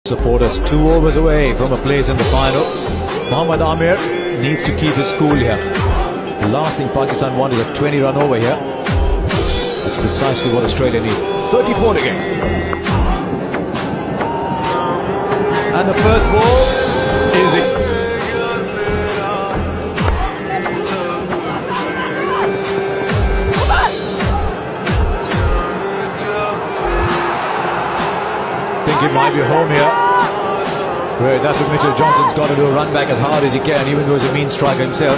Supporters 2 overs away from a place in the final. Mohammad Amir needs to keep his cool here. The last thing Pakistan want is a 20-run over here. That's precisely what Australia need. 34 to get. And the first ball is it. Think it might be home here. Right, that's what Mitchell Johnson's got to do, run back as hard as he can, even though he's a mean striker himself.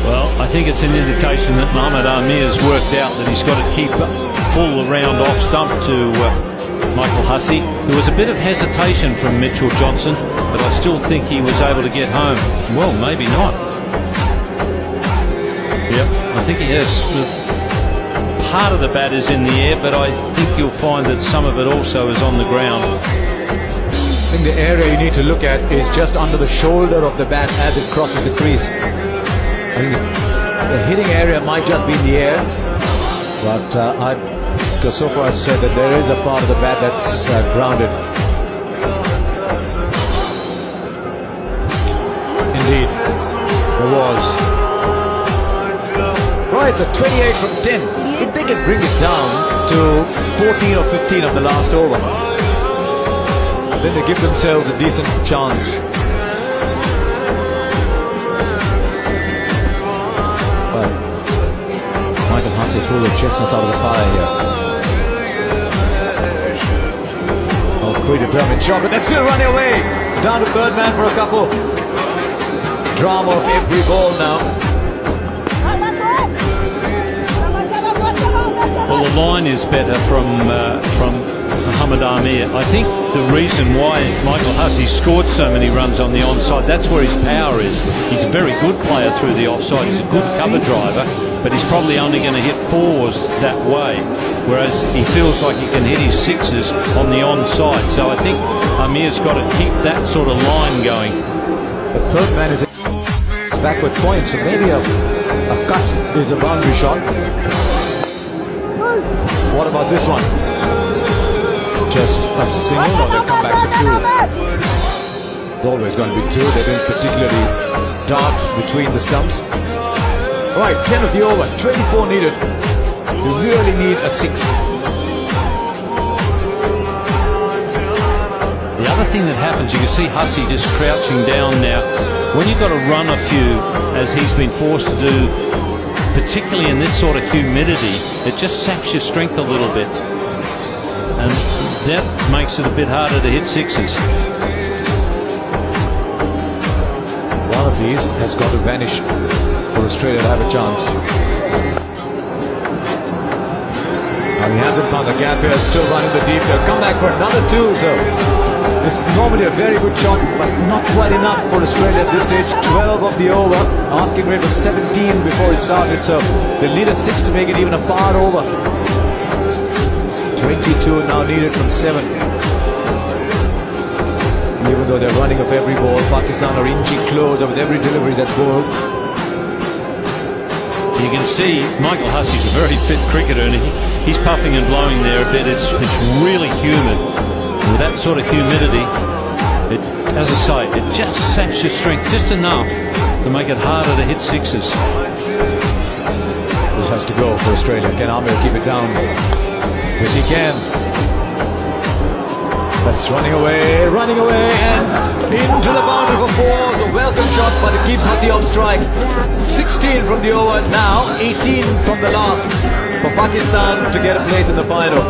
Well, I think it's an indication that Mohammad Amir's worked out that he's got to keep full around off stump to Michael Hussey. There was a bit of hesitation from Mitchell Johnson, but I still think he was able to get home. Well, maybe not. Yep, I think he has. Part of the bat is in the air, but I think you'll find that some of it also is on the ground. I think the area you need to look at is just under the shoulder of the bat as it crosses the crease. I think the hitting area might just be in the air, but I'd go so far as to say that there is a part of the bat that's grounded. Indeed, there was. Right, it's a 28 from 10. If they can bring it down to 14 or 15 of the last over, then they give themselves a decent chance. But Michael Hussey threw the chestnuts out of the fire here. Oh, predetermined shot, but they're still running away. Down to third man for a couple. Drama of every ball now. Well, the line is better from Mohammad Amir. I think the reason why Michael Hussey scored so many runs on the onside, that's where his power is. He's a very good player through the offside. He's a good cover driver, but he's probably only going to hit 4s that way, whereas he feels like he can hit his 6s on the onside. So I think Amir's got to keep that sort of line going. The third man is backward point, so maybe a cut is a boundary shot. What about this one? Just a single, or they'll come back for 2? It's always going to be 2. They've been particularly dark between the stumps. Right, 10 of the over, 24 needed. You really need a 6. The other thing that happens, you can see Hussey just crouching down now. When you've got to run a few, as he's been forced to do, particularly in this sort of humidity, it just saps your strength a little bit, and that makes it a bit harder to hit 6s. One of these has got to vanish for Australia to have a chance. Now he hasn't found the gap here, still running the deep. They'll come back for another 2, so it's normally a very good shot, but not quite enough for Australia at this stage. 12 of the over, asking rate was 17 before it started, so they'll need a 6 to make it even a par over. 22 now needed from 7. Even though they're running up every ball, Pakistan are inching closer with every delivery that ball. You can see Michael Hussey's a very fit cricketer, and he's puffing and blowing there a bit. It's really humid. With that sort of humidity, as I say, it just saps your strength just enough to make it harder to hit 6s. This has to go for Australia. Can Amir keep it down? Yes, he can. That's running away, and into the boundary for 4. A welcome shot, but it keeps Hussey off strike. 16 from the over, now 18 from the last for Pakistan to get a place in the final.